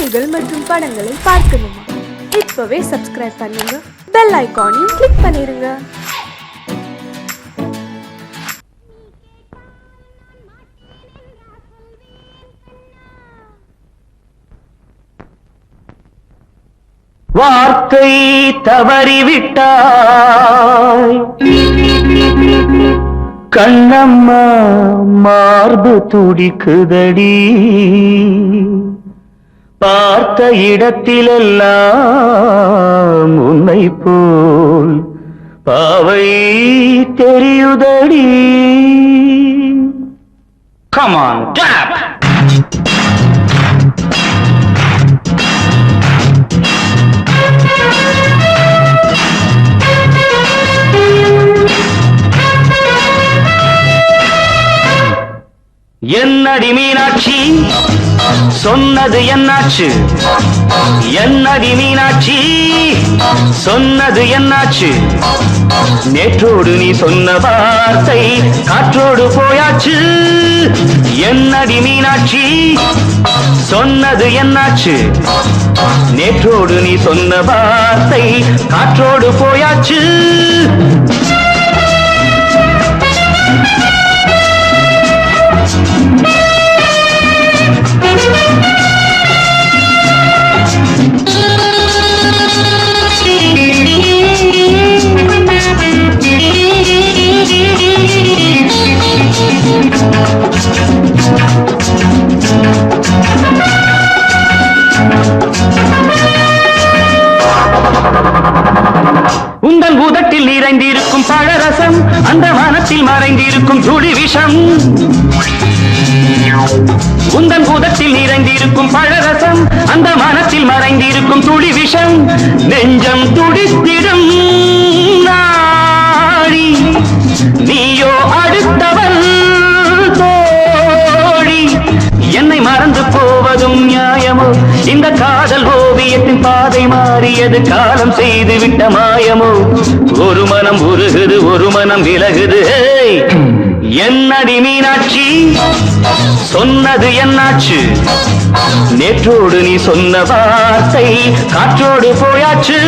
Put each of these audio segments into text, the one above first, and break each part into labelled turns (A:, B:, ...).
A: செய்திகள் மற்றும் படங்களை பார்க்கணுமா? இப்பவே சப்ஸ்கிரைப் பண்ணுங்க, பெல் ஐகானையும் கிளிக் பண்ணிருங்க.
B: வார்த்தை தவறிவிட்டாய் கண்ணம்மா, மார்பு துடிக்குதடி. பார்த்த இடத்திலெல்லாம் உன்னை போல் பாவை தெரியுதடி. Come on, clap! என்னடி மீனாட்சி, சொன்னது என்னாச்சு? என்னடி மீனாட்சி, சொன்னது என்னாச்சு? நேற்றோடு நீ சொன்ன வார்த்தை காற்றோடு போயாச்சு. என்னடி மீனாட்சி, சொன்னது என்னாச்சு? நேற்றோடு நீ சொன்ன வார்த்தை காற்றோடு போயாச்சு. உந்தன் உதட்டில் நிறைந்திருக்கும் பழரசம், அந்த மனத்தில் மறைந்திருக்கும் துளி விஷம். உந்தன் உதட்டில் நிறைந்திருக்கும் பழரசம், அந்த மனத்தில் மறைந்திருக்கும் துளி விஷம். நெஞ்சம் துடித்திடும் நாடி, நீயோ அடுத்தவன் தோழி. என்னை மறந்து போவதும் நியாயமோ? இந்த காதல் ஓவியத்தின் பாதை மாறியது, காலம் செய்து விட்ட மாயமோ? ஒரு மனம் உருகுது, ஒரு மனம் விலகுது. என்னடி மீனாட்சி, சொன்னது என்னாச்சு? நேற்றோடு நீ சொன்ன வார்த்தை காற்றோடு போயாச்சு.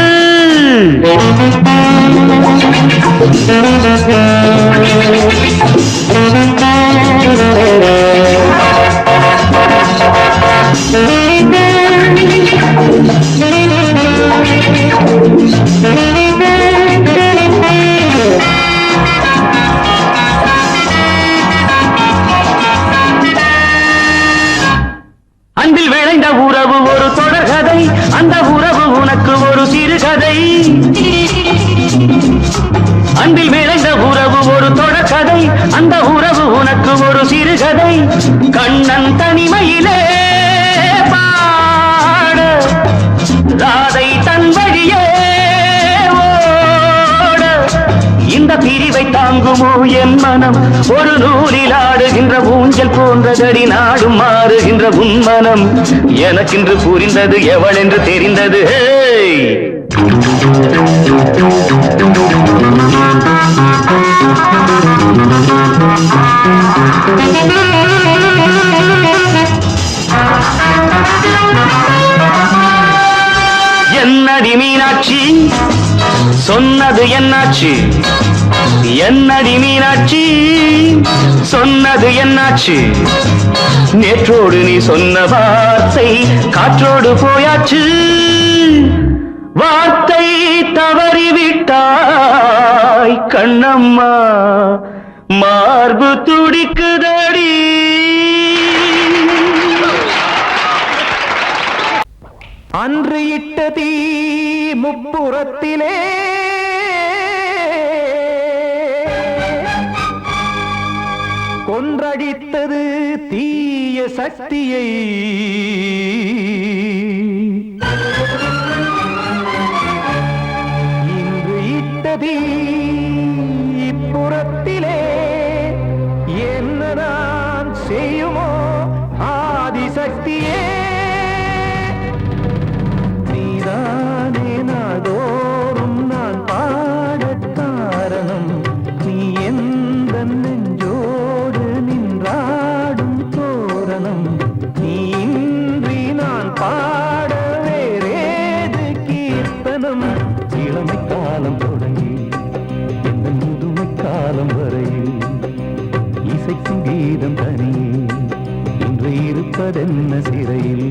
B: அன்பில் விளைந்த உறவு ஒரு தொடர்கதை, அந்த உறவு உனக்கு ஒரு சிறுகதை. அன்பில் விளைந்த உறவு ஒரு தொடர்கதை, அந்த உறவு உனக்கு ஒரு சிறுகதை. கண்ணன் தனிமையிலே பாட, ராதை தன் வழியே ஓட. இந்த பிரிவை தாங்குமோ என் மனம்? ஒரு நூலில் ஆடுகின்ற ஊஞ்சல் போன்றதடி, நாடும் மாறுகின்ற உன்மனம். எனக்கென்று புரிந்தது எவள் என்று தெரிந்தது. என்னடி மீனாட்சி, சொன்னது என்னாச்சு? என்னடி மீனாட்சி, சொன்னது என்னாச்சு? நேற்றோடு நீ சொன்ன வார்த்தை காற்றோடு போயாச்சு. வார்த்தை தவறிவிட்டாய் கண்ணம்மா, மார்பு துடிக்குதடி. அன்று இட்ட தீ முப்புறத்திலே கொன்றடித்தது தீய சக்தியை. இன்று இட்ட தீ இப்புறத்திலே என்னதான் செய்யுமோ ஆதிசக்தியே. நீதானே நாடோறும் நான் பாடக் காரணம், நீ எந்த நெஞ்சோடு நின்றாடும் தோரணம். நீ இன்றி
C: இருப்பதென்ன சிறையில்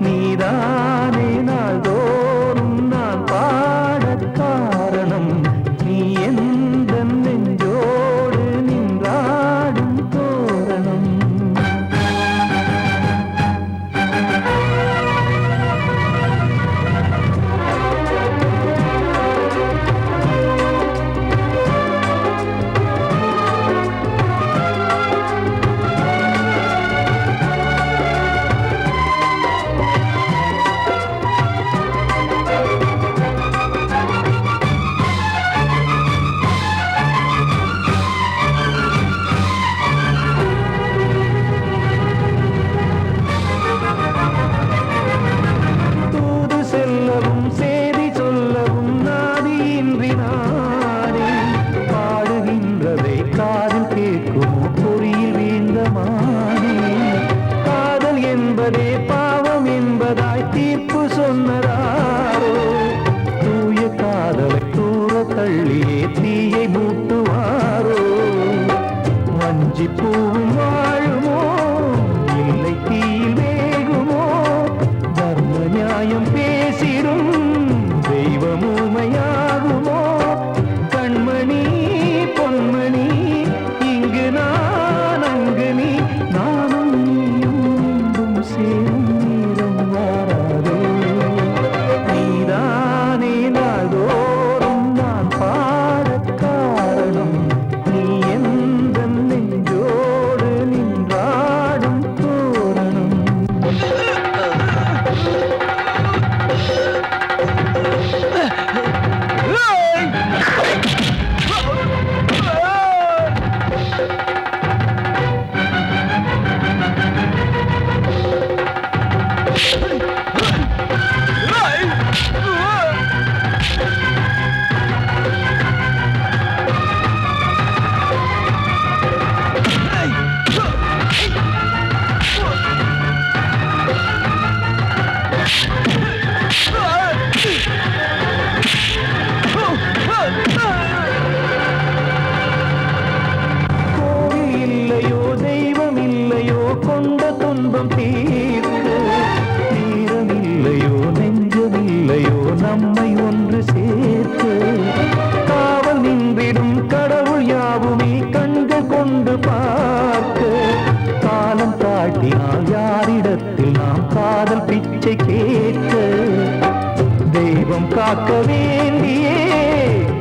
C: நீதானே நாள்தோறும் நான் பாடக் காரணம் நீ எந்த நெஞ்சோடு நின்றாடும் தோரணம் பாவம் என்பதாய் தீர்ப்பு சொன்னதாரோ தூய காதலை தூர தள்ளியே தீயை மூட்டுவாரோ வஞ்சி பூவும் வாழுமோ இல்லை தீயில் வேகுமோ தர்ம நியாயம் பேசிடும் தெய்வம் ஊமையாகுமோ கண்மணி பொன்மணி இங்கு நான் அங்கு நீ நானும் சேரும் நீரம் வாராதே நீதானே நாள்தோறும் நான் பாடக் காரணம் நீ எந்த நெஞ்சோடு நின்றாடும் தோரணம் இல்லையோ தெய்வம் இல்லையோ கொண்ட துன்பம் தீர்க்க தீரம் இல்லையோ நெஞ்சம் இல்லையோ நம்மை ஒன்று சேர்க்க காவல் நின்றிடும் கடவுள் யாவுமே கண்கள் கொண்டு பார்க்க காலம் தாட்டினால் யாரிடத்தில் நாம் காதல் பிச்சை கேட்க தெய்வம் காக்க வேண்டியே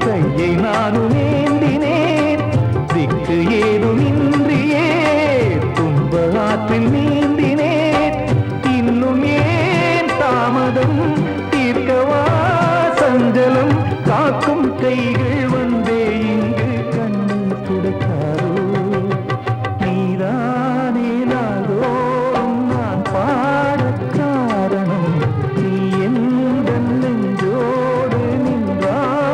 C: கையை நானும் ஏந்தினேன் திக்கு ஏதுமின்றியே துன்ப ஆற்றில் நீந்தினேன் இன்னும் ஏன் தாமதம் தீர்க்கவா சஞ்சலம் காக்கும் கைகள் வந்தே இங்கு கண்ணீர் துடைக்காரோ நீதானே நாள்தோறும் நான் பாடக் காரணம் நீ எந்த நெஞ்சோடு நின்றாடும்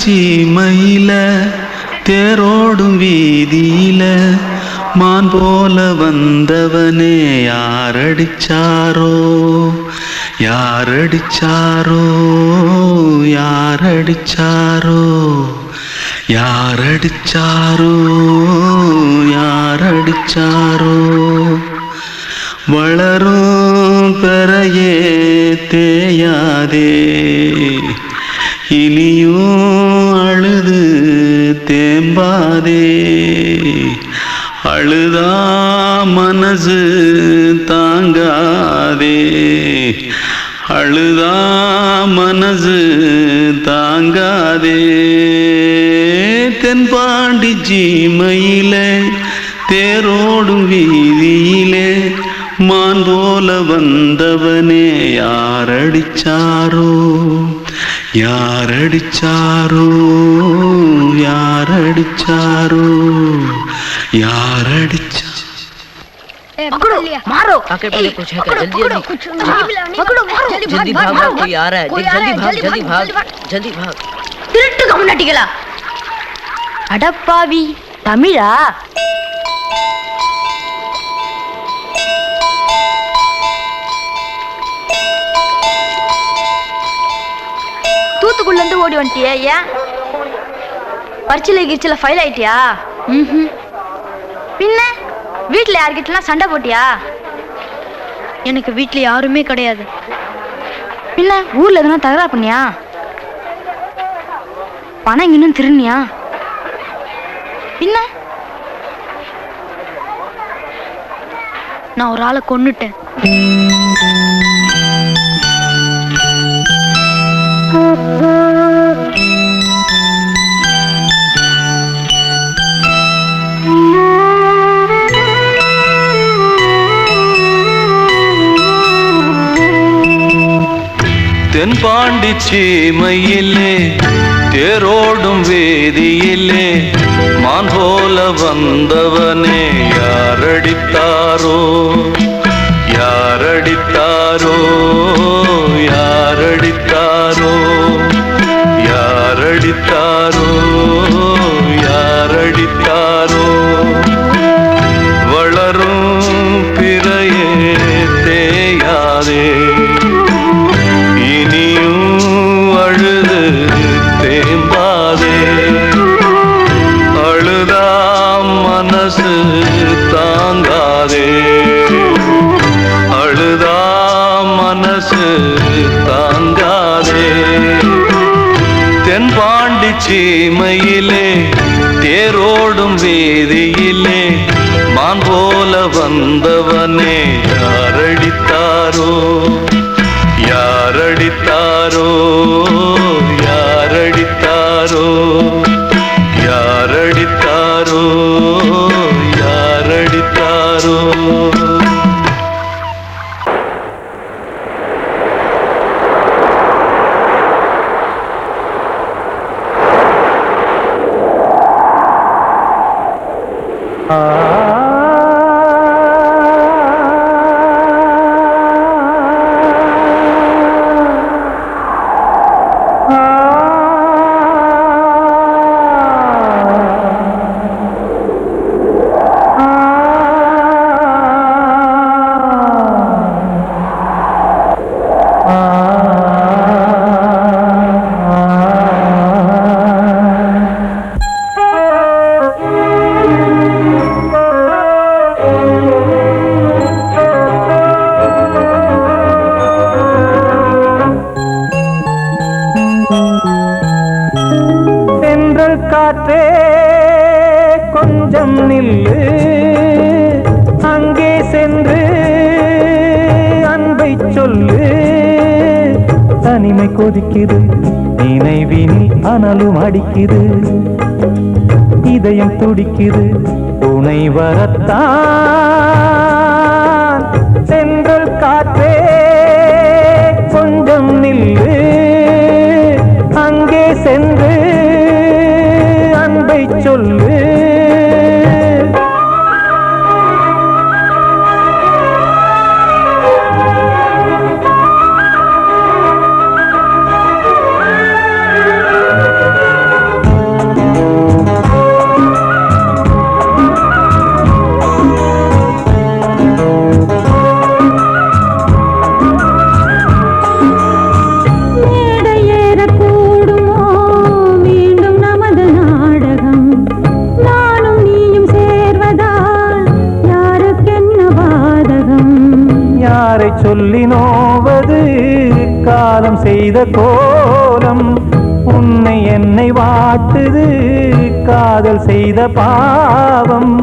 D: சீமையில தேரோடும் வீதியில மான் போல வந்தவனே யாரடிச்சாரோ யாரடிச்சாரோ யாரடிச்சாரோ யாரடிச்சாரோ யாரடிச்சாரோ வளரும் பெறையே தேயாதே இனியும் அழுது தேம்பாதே அழுதா மனசு தாங்காதே அழுதா மனசு தாங்காதே தென்பாண்டி சீமையிலே தேரோடும் வீதியிலே மான் போல வந்தவனே யாரடிச்சாரோ யாரடிச்சாரோ யாரடிச்சாரோ யாரடிச்சா
E: पकड़ो मारो
F: आके पहले कुछ है क्या जल्दी जल्दी
E: पकड़ो मारो
F: जल्दी भाग भाग कोई आ रहा है देख जल्दी भाग जल्दी भाग
E: திருட்டு கம்முனாட்டிகளா அடப்பாவி தமிழா தூத்துக்குள்ள இருந்து ஓடி வந்துட்டியா ஏன் பரிச்சையில கிரிச்சில ஃபைல் ஆயிட்டியா பின்ன வீட்டுல யார்கிட்டலாம் சண்டை போட்டியா எனக்கு வீட்டுல யாருமே கிடையாது பின்ன ஊர்ல எதுனா தகராறு பண்ணியா பணம் இன்னும் திருநியா பின்ன நான் ஒரு ஆளை கொன்னுட்டேன்
D: தென்பாண்டி சீமையிலே தேரோடும் வேதியிலே மான் போல வந்தவனே யாரடித்தாரோ யாரடித்தாரோ யாரடித்தாரோ யாரடித்தாரோ யாரடித்தாரோ வளரும் பிறையே தேயாதே இனியும் அழுது தேம்பாதே அழுதா மனசு தாங்காதே அழுதா மனசு தாங்காதே தென்பாண்டி சீமையிலே தேரோடும் வேதியிலே மான் போல வந்தவனே யாரடித்தாரோ யாரடித்தாரோ யாரடித்தாரோ யாரடித்தாரோ யாரடித்தாரோ
C: காற்றே கொஞ்சம் நில்லு அங்கே சென்று அன்பை சொல்லு தனிமை கொதிக்குது நினைவினில் அனலும் அடிக்குது இதயம் துடிக்குது துணை வரத்தான் சென்றல் காற்றே கொஞ்சம் நில்லு அங்கே சென்று அன்பை சொல்லு சொல்லி நோவது காலம் செய்த கோலம். உன்னை என்னை வாட்டுது காதல் செய்த பாவம்.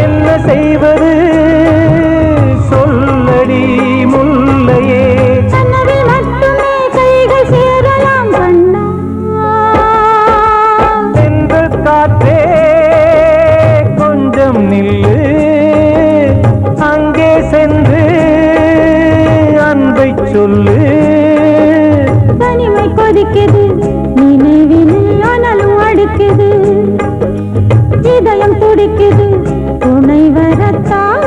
C: என்ன செய்வது சொல்லடி முல்லையே. சென்றல் காற்றே கொஞ்சம் நில்லு, அங்கே சென்று அன்பை சொல்லு.
G: தனிமை கொதிக்குது நினைவினில் ஆனாலும் அடுக்குது, இதயம் துடிக்குது துணை வரத்தான்.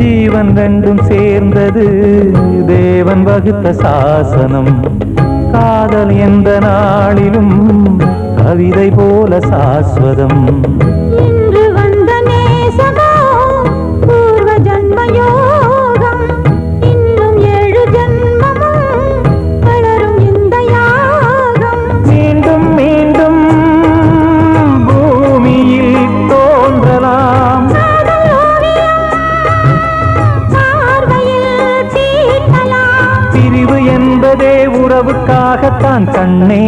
C: ஜீவன் ரெண்டும் சேர்ந்தது தேவன் வகுத்த சாசனம். காதல் எந்த நாளிலும் கவிதை போல சாஸ்வதம்.
G: இன்று வந்த நேசமோ பூர்வ ஜன்ம யோகம், இன்னும் 7 ஜன்மமும் வளரும் இந்த யாகம்.
C: மீண்டும் மீண்டும் பூமியில் தோன்றலாம், பிரிவு என்பதே உறவுக்காகத்தான் கண்ணே.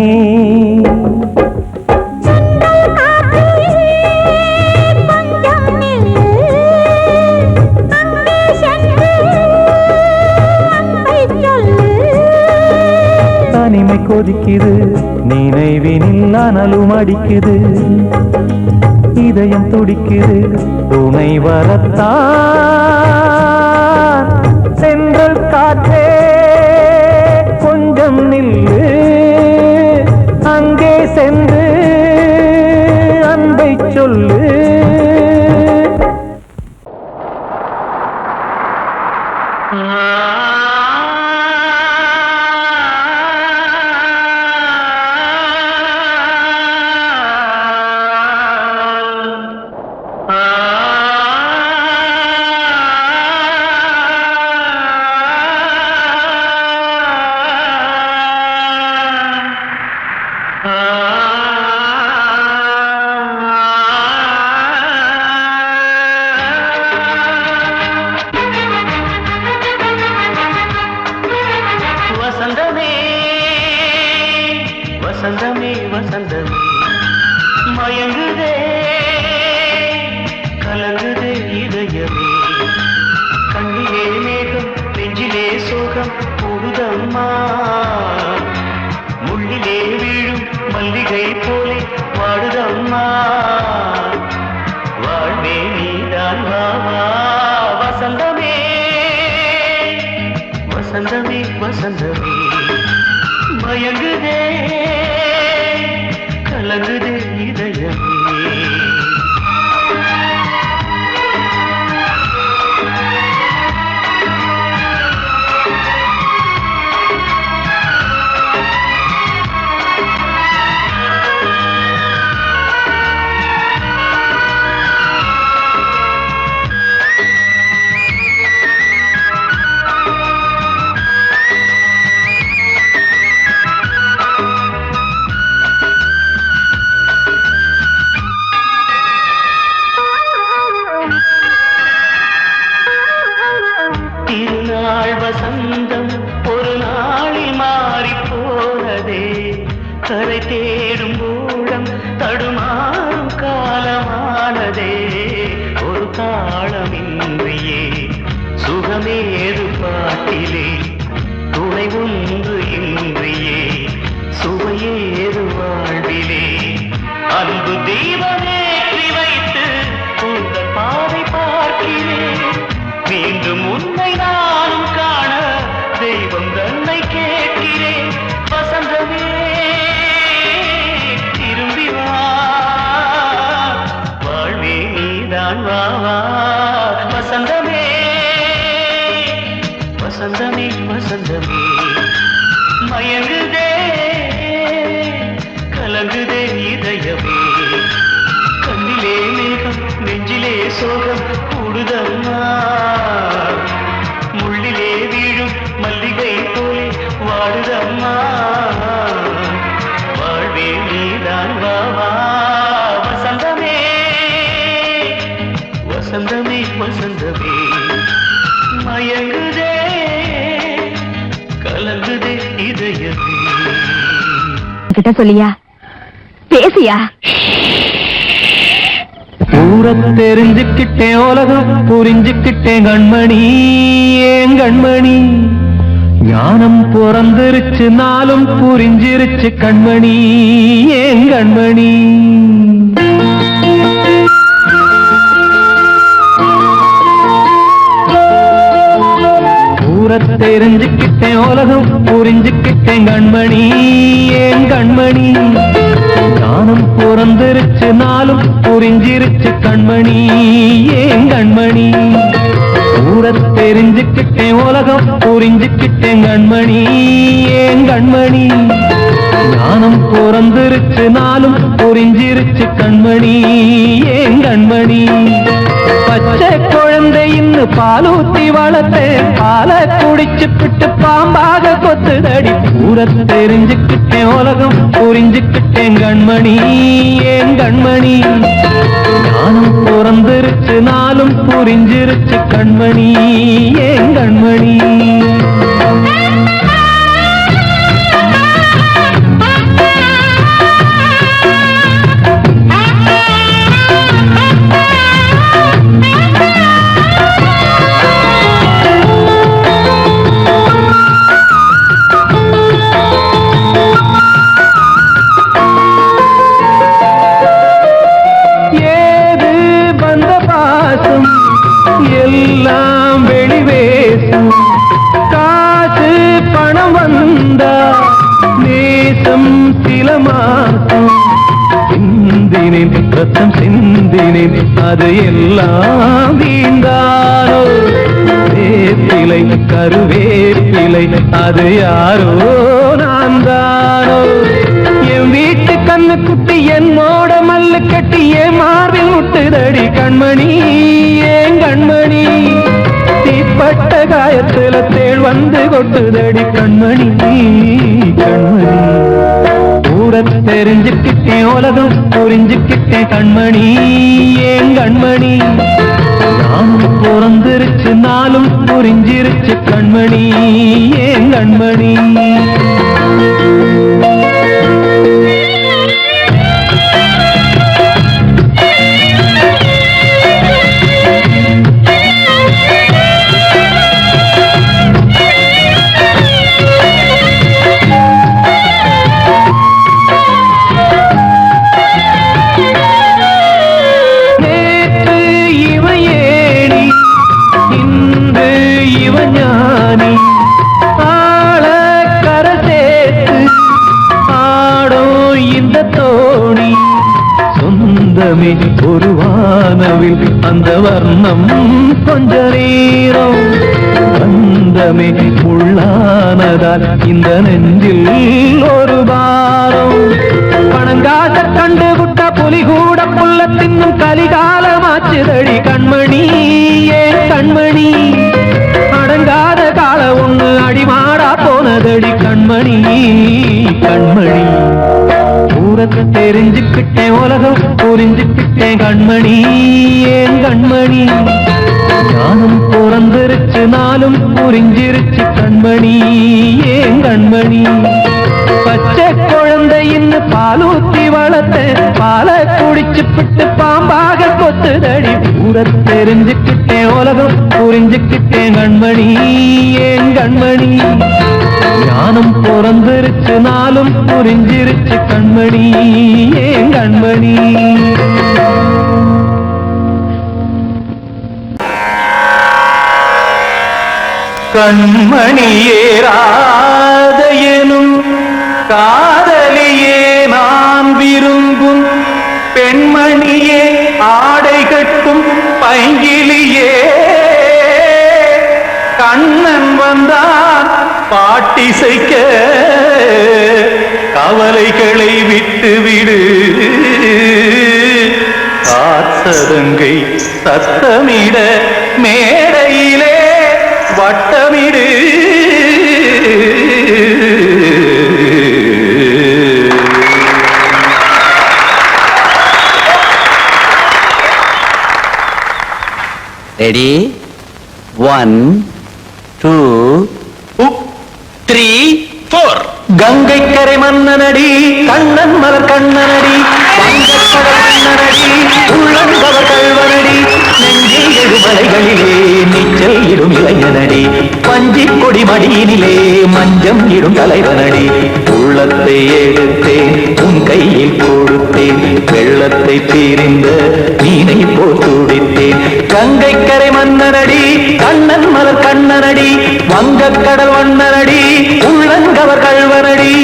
C: தனிமை கொதிக்குது நினைவினில் அனலும் அடிக்குது, இதயம் துடிக்குது துணை வரத்தான். சென்றல் காற்றே கொஞ்சம் நில்லு, அங்கே சென்று அன்பை சொல்லு.
B: வசந்தமே வசந்தமே வசந்தமே மயங்குதே கலங்குதே இதயமே. கண்ணிலே மேகம் நெஞ்சிலே சோகம் கூடுதம்மா, முள்ளிலே வீழும் மல்லிகை போலே வாடுதம்மா. வாழ்வே நீதான் வாவா. வசந்தமே வசந்தமே வசந்தமே மயங்குதே கலங்குதே இதயமே. திருநாள் வசந்தம் ஒரு நாளில் மாறி போனதே, கரை தேடும் ஊழம் தடுமாறும் காலமானதே. ஒரு தாளமின்றியே சுகமேது பாட்டிலே, துணை ஒன்று இன்றியே சுவையேது வாழ்விலே. அன்பு அம்மா வாழ்வே நீதான் வாவா வசந்தமே வசந்தமே வசந்தமே மயங்குதே கலங்குதே இதயமே
E: கிட்ட சொல்லியா பேசியா
C: ஊர தெரிஞ்சுக்கிட்டேன் உலகம் புரிஞ்சுக்கிட்டேன் கண்மணி ஏன் கண்மணி ஞானம் பிறந்திருச்சு நாளும் புரிஞ்சிருச்சு கண்மணி ஏன் கண்மணி ஊர தெரிஞ்சுக்கிட்டேன் உலகம் புரிஞ்சுக்கிட்டேன் கண்மணி ஏன் கண்மணி ஞானம் பிறந்திருச்சு நாளும் புரிஞ்சிருச்சு கண்மணி ஏன் கண்மணி ஊர தெரிஞ்சுக்கிட்டேன் உலகம் புரிஞ்சுக்கிட்டேன் கண்மணி ஏன் கண்மணி ஞானம் பிறந்திருச்சு நாளும் புரிஞ்சிருச்சு கண்மணி ஏன் கண்மணி பச்சை குழந்தை இன்னும் பாலூத்தி வளர்த்தேன் பாலை குடிச்சு பிட்டு பாம்பாக கொத்துதடி ஊர தெரிஞ்சுக்கிட்டேன் உலகம் புரிஞ்சுக்கிட்டேன் கண்மணி ஏன் கண்மணி ஞானம் பிறந்திருச்சு நாளும் புரிஞ்சிருச்சு கண்மணி ஏன் கண்மணி எல்லாம் வெளிவேசம் காசு பணம் வந்தா நேசம் சில மாசம் சிந்தினேன் ரத்தம் சிந்தினேன் அது எல்லாம் வீண்டாரோ வேப்பிலை கருவேப்பிலை அது யாரோ நான் தானோ என் வீட்டு கண்ணு குட்டி என்னோட மல்லு கட்டி என் மார்பில் முட்டுதடி கண்மணி ஏன் கண்மணி தீப்பட்ட காயத்துல தேள் வந்து கொட்டுதடி கண்மணி கண்மணி ஊர தெரிஞ்சுக்கிட்டேன் உலகம் புரிஞ்சுக்கிட்டேன் கண்மணி ஏன் கண்மணி நானும் பிறந்திருச்சு நாளும் புரிஞ்சிருச்சு கண்மணி ஏன் கண்மணி ஒரு வானவில் அந்த வர்ணம் கொஞ்ச நேரம் பந்தமே உள்ளானதால் இந்த நெஞ்சில் ஒரு பாரம் பணங்காச கண்டு விட்ட புலி கூட புல்ல தின்னும் கலிகாலமாச்சுதடி கண்மணி ஏன் கண்மணி அடங்காத கால ஒண்ணு அடிமாடா போனதடி கண்மணி கண்மணி ஊரத்தை தெரிஞ்சுக்கிட்டேன் உலகம் புரிஞ்சுக்கிட்டேன் கண்மணி ஏன் கண்மணி ஞானம் பிறந்திருச்சு நாளும் புரிஞ்சிருச்சு கண்மணி ஏன் கண்மணி பச்சை குழந்தை இன்னும் பாலூத்தி வளர்த்தேன் பாலை குடிச்சு பிட்டு பாம்பாக கொத்துதடி ஊர தெரிஞ்சுக்கிட்டேன் உலகம் புரிஞ்சுக்கிட்டேன் கண்மணி ஏன் கண்மணி ஞானம் பிறந்திருச்சு நாளும் புரிஞ்சிருச்சு கண்மணி ஏன் கண்மணி கண்மணியேராத எனும் காதலியே நான் விரும்பும் பெண்மணியே ஆடை கட்டும் பைங்கிலியே கண்ணன் வந்தான் பாட்டிசைக்க கவலைகளை விட்டுவிடு காத்ததங்கை சத்தமிட மேடையிலே வட்டமிடு
B: ரெடி 1 2 3 4
C: கங்கை கரை மன்னனடி கண்ணன் மலர் கண்ணனடி வங்கக்கடல் மன்னனடி உள்ளங்கவர் கல்வனடி நெஞ்சில் எழுமலைகளிலே நீச்சல் இடும் இளைஞனடி பஞ்சி கொடி மடியினிலே மஞ்சம் இடும் தலைவனடி உள்ளத்தை எடுத்தேன் உன் கையில் கொடுத்தேன் வெள்ளத்தை தீரிந்த மீனை போல் துடித்தேன் கங்கை கரை மன்னனடி கண்ணன் மலர் கண்ணனடி வங்கக்கடல் வண்ணனடி உள்ளங்கவர் கல்வனடி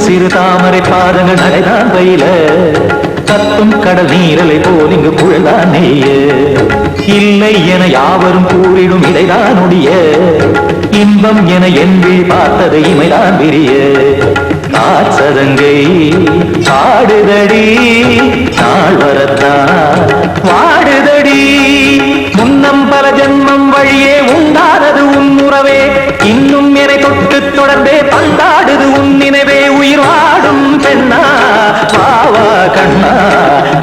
C: சிறு தாமரை பாதங்கள் நடைதான் பயில கத்தும் கடல் நீரலை போல் இங்கு குழல்தான் நெய்ய இல்லை என யாவரும் கூறிடும் இடைதான் உடைய இன்பம் என என்பி பார்த்தது இமைதான் விரிய காசதங்கை பாடுதடி நாள் வரத்தான் வாடுதடி முன்னம் பல ஜென்மம் வழியே உண்டானது உன் உறவே இன்னும் என்னை தொட்டு தொடர்ந்தே பந்தாடுது உன் நினைவே உயிர் வாடும் பெண்ணா பாவா கண்ணா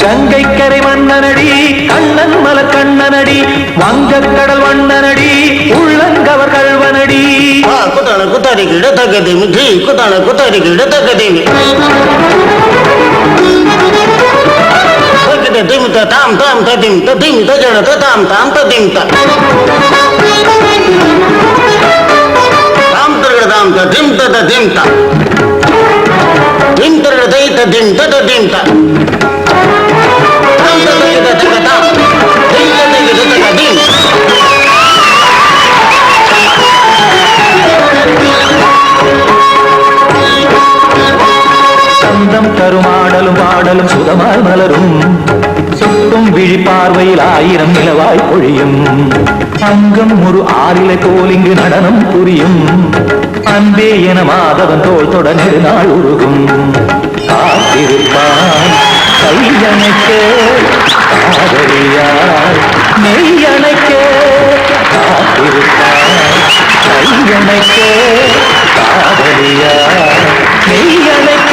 C: கங்கை கரை மன்னனடி கண்ணன் மலர் கண்ணனடி வங்கக்கடல் வண்ணனடி உள்ளங்கவர் கல்வனடி
H: குத்தான குத்தாரி கிட தக்கதேமி ஜி குத்தான குத்தாரி கிட தக்கதேமி தக்கதேமி தாம் தாம் ததிம் ததிம் தஜன தாம் தாம் ததிம் தாம் தரகதாம் ததிம் ததிம் திம் தரகதை ததிம் ததிம் தாம் தரகத தக்கதாம் திம் தரகத தக்கதிம்
C: சந்தம் கருமாடலும் பாடலும் சுதமாய் மலரும் சுட்டும் விழி பார்வையில் ஆயிரம் நிலவாய் பொழியும் அங்கம் ஒரு ஆறிலை போல் இங்கு நடனம் புரியும் அன்பே என மாதவன் தோள் தொட நெடுநாள் உருகும் காத்திருப்பான் கையணைக்க காதலியார் மெய்யணைக்க காத்திருப்பான் கையணைக்க காதலியார் மெய்யணைக்க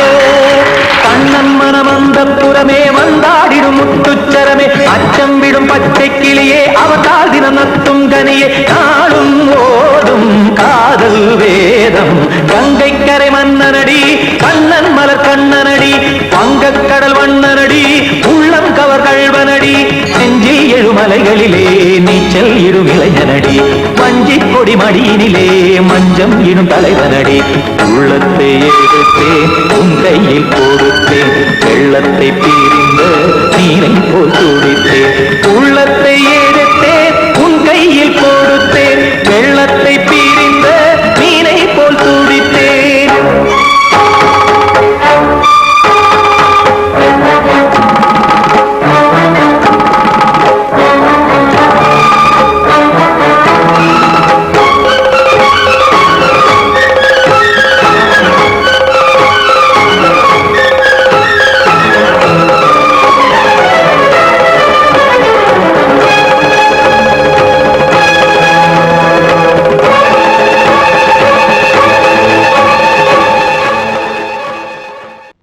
C: கண்ணன் மனம் அந்த புறமே வந்தாடிடும் முத்துச்சரமே அச்சம் விடும் பச்சை கிளியே அவதால் தினம் நத்தும் கனியே நாளும் ஓடும் காதல் வேதம் கங்கை கரை மன்னனடி கண்ணன் மலர் கண்ணனடி வங்கக்கடல் வண்ணனடி உள்ளம் கவர் கல்வனடி நெஞ்சில் எழுமலைகளிலே நீச்சல் இடும் இளைஞனடி வஞ்சி கொடி மடியினிலே மஞ்சம் இடும் தலைவனடி உள்ளத்தை எடுத்தேன் உன் கையில் கொடுத்தேன் வெள்ளத்தை பீரிந்த நீரை போல் துடித்தேன் உள்ளத்தை எடுத்தேன் உன் கையில் கொடுத்தேன் வெள்ளத்தை பீரிந்த நீரை போல் துடித்தேன்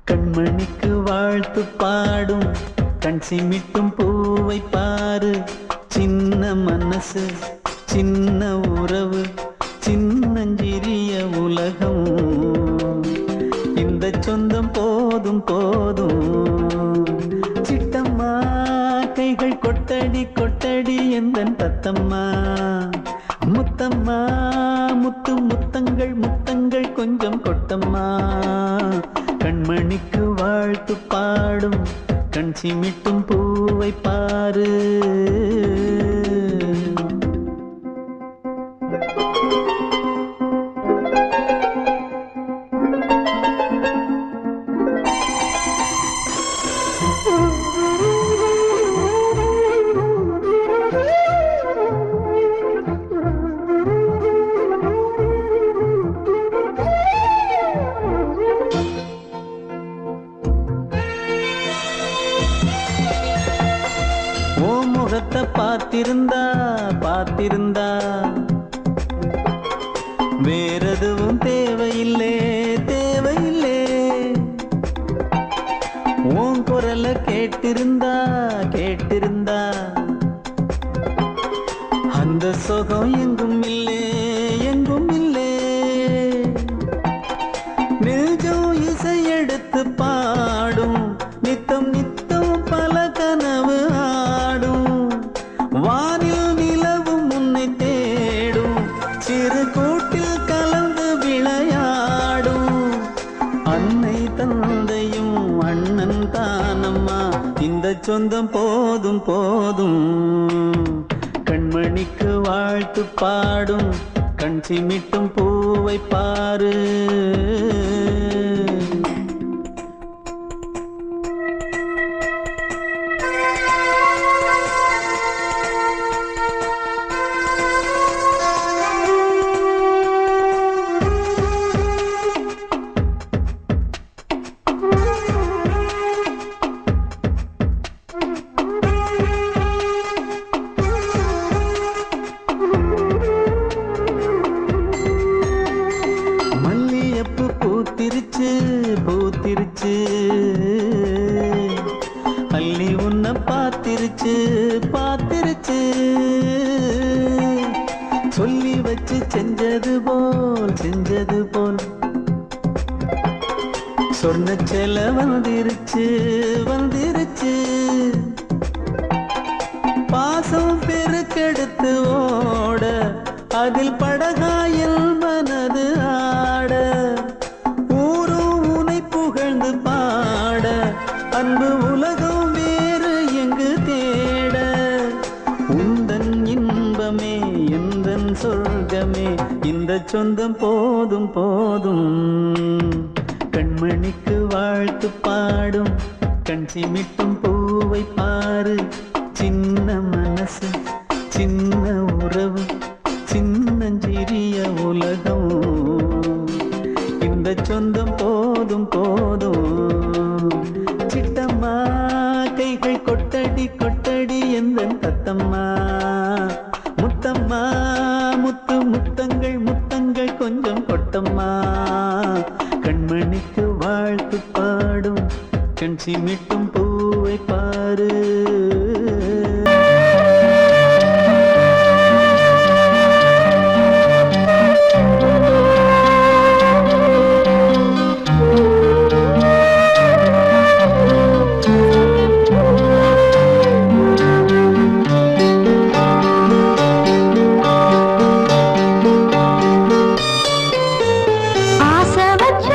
C: கண்மணிக்கு வாழ்த்து பாடும் கண் சிமிட்டும் பூவை பாரு சின்ன மனசு சின்ன உறவு சின்னஞ்சிறிய உலகம் இந்த சொந்தம் போதும் போதும் சிட்டம்மா கைகள் கொட்டடி கொட்டடி எந்தன் தத்தம்மா முத்தம்மா முத்து முத்தங்கள் முத்தங்கள் கொஞ்சம் கொட்டம்மா கண்மணிக்கு வாழ்த்து பாடும் கண் சிமிட்டும் பூவை பாரு வேறெதுவும் தேவையில்லை தேவையில்லை. உன் குரல கேட்டிருந்தா கேட்டிருந்தா அந்த சுகம் எங்கும் இல்லை எங்கும் இல்லை. நெஞ்சம் இசை எடுத்து பாடும் நித்தம் நித்தம் பல கனவு ஆடும். வானில் நிலவும் உன்னை தேடும் சிறு கூட்டில் கலந்து விளையாடும். அன்னை தந்தையும் அண்ணன் தானம்மா இந்த சொந்தம் போதும் போதும். கண்மணிக்கு வாழ்த்து பாடும் கண் சிமிட்டும் பூவை பாரு. பூத்திருச்சு பூத்திருச்சு அள்ளி உன்னை பார்த்திருச்சு பார்த்திருச்சு. சொல்லி வச்சு செஞ்சது போல் சொன்ன செல வந்துருச்சு வந்துருச்சு. பாசம் பெருக்கெடுத்து ஓட அதில் படகாயில் மனது ஆட. ஊரும் உனை புகழ்ந்து பாட அன்பு உலகம் வேறு எங்கு தேட. உந்தன் இன்பமே எந்தன் சொர்க்கமே இந்த சொந்தம் போதும் போதும். கண்மணிக்கு வாழ்த்து பாடும் கண் சிமிட்டும் பூவை பாரு. சின்ன மனசு சின்ன உறவு சின்னஞ்சிறிய உலகம் இந்த சொந்தம் போதும் போதும். சிட்டம்மா கைகள் கொட்டடி கொட்டடி எந்தன் தத்தம்மா. முத்தம்மா முத்து முத்தங்கள் முத்தங்கள் கொஞ்சம் கொட்டம்மா. கண்மணிக்கு வாழ்த்து பாடும் கண் சிமிட்டும் பூவை பாரு.
G: ஆசை வச்ச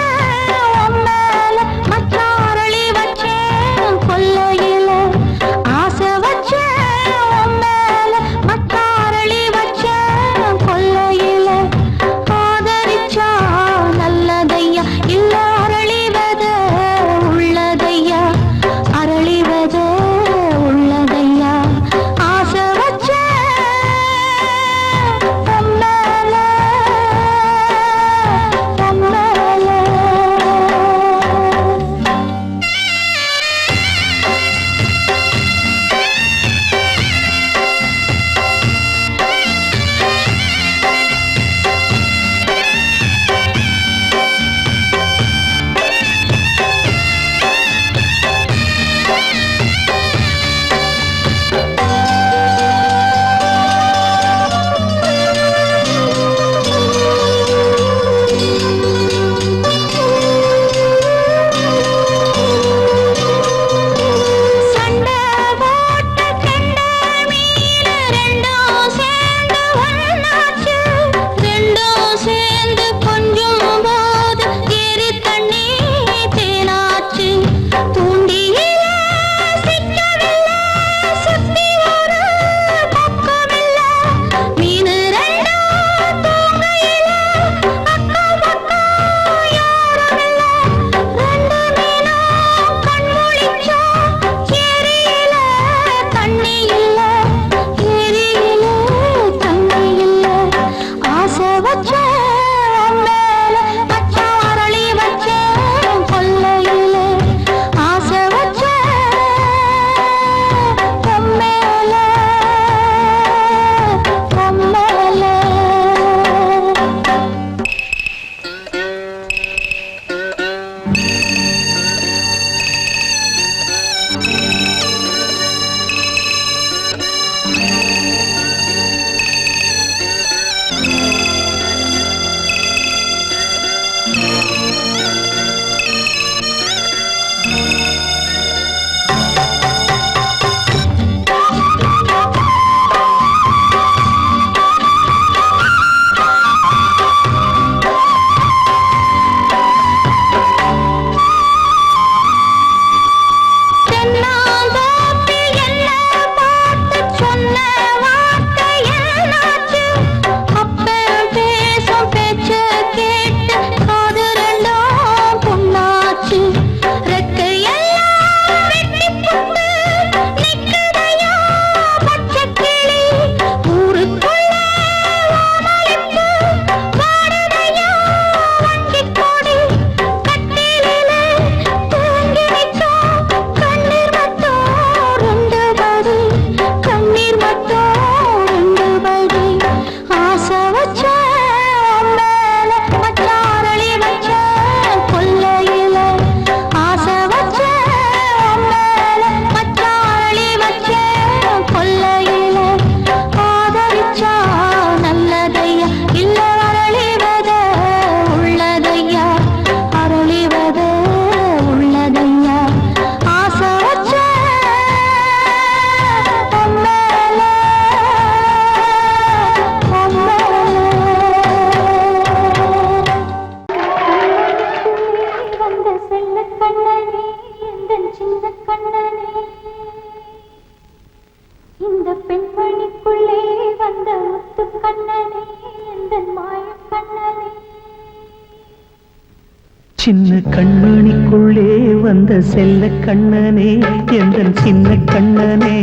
G: உன் மேல மச்சாரளி வச்சேன். எந்தன் மாயக் கண்ணனே.
C: சின்ன கண்மணிக்குள்ளே வந்த செல்ல கண்ணனே எந்தன் சின்ன கண்ணனே.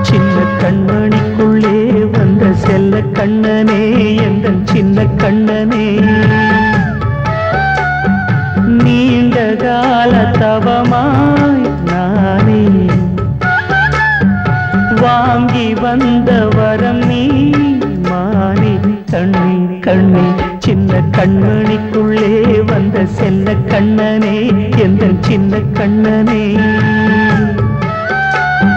C: சின்ன கண்மணிக்குள்ளே வந்த செல்ல கண்ணனே எந்தன் சின்ன கண்ணனே. நீண்ட கால தவமாய் நானே வாங்கி வந்த வரம் நீ மானே. கண்ணே கண்ணே சின்ன கண்மணிக்குள்ளே வந்த செல்ல கண்ணனே எந்தன் சின்ன கண்ணனே.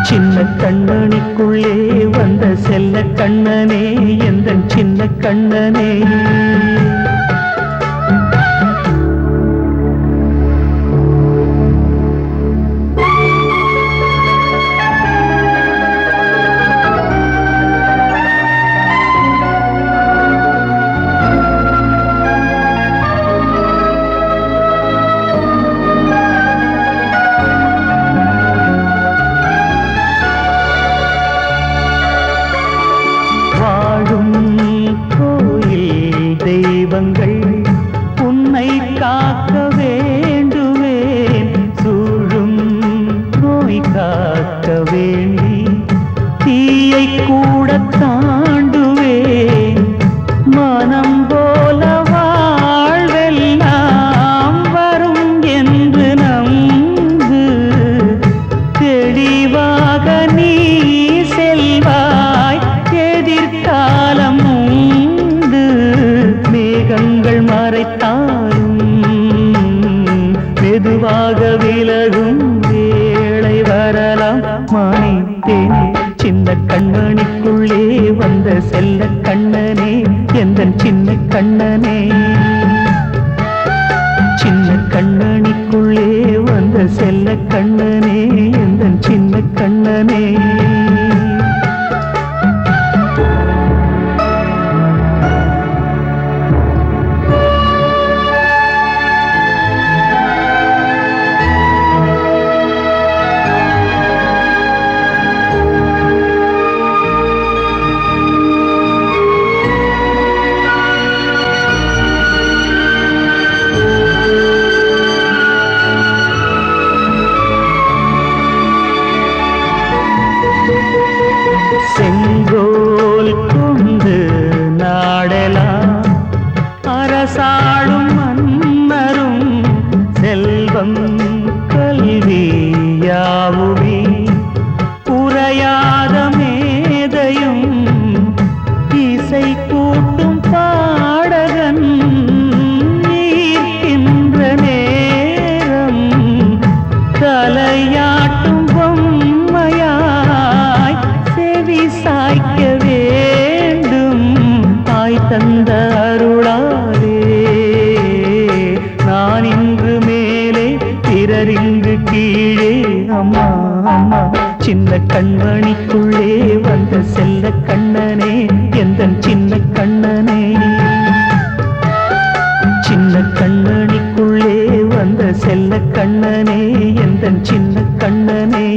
C: சின்ன கண்மணிக்குள்ளே வந்த செல்ல கண்ணனே எந்தன் சின்ன கண்ணனே. உன்னை காக்க வேண்டுவேன் சூழும் நோய் காக்க வேண்டி தீயை கூட தாண்டுவேன். மனம் போல வாழ்வெல்லாம் வரும் என்று நம்பு. தெளிவாக நீ செல்வாய் எதிர்காலம் உண்டு. மேகங்கள் மறைத்தாலும் மெதுவாக விலகும் வேளை வரலாம் மானே தேனே. சின்ன கண்மணிக்குள்ளே வந்த செல்ல கண்ணனே எந்தன் சின்ன கண்ணனே. சின்ன கண்மணிக்குள்ளே வந்த செல்ல கண்ணனே எந்தன் சின்ன கண்ணனே. செங்கோல் கொண்டு நாடலாம் அரசாளும் மன்னரும் செல்வம் கல்வி யாவுமே உரையாத மேதையும் இசை கூட்டும் பாடகன் ஈர்க்கின்ற நேரம் தலையாட்டும் பொம்மையாய் செவி சாய்க்க வேண்டும். தாய் தந்த அருளாலே நான் இன்று மேலே பிறர் இங்கு கீழே. அம்மா அம்மா சின்ன கண்மணிக்குள்ளே வந்த செல்ல கண்ணனே எந்தன் சின்ன கண்ணனே. சின்ன கண்மணிக்குள்ளே வந்த செல்ல கண்ணனே எந்தன் சின்ன கண்ணனே.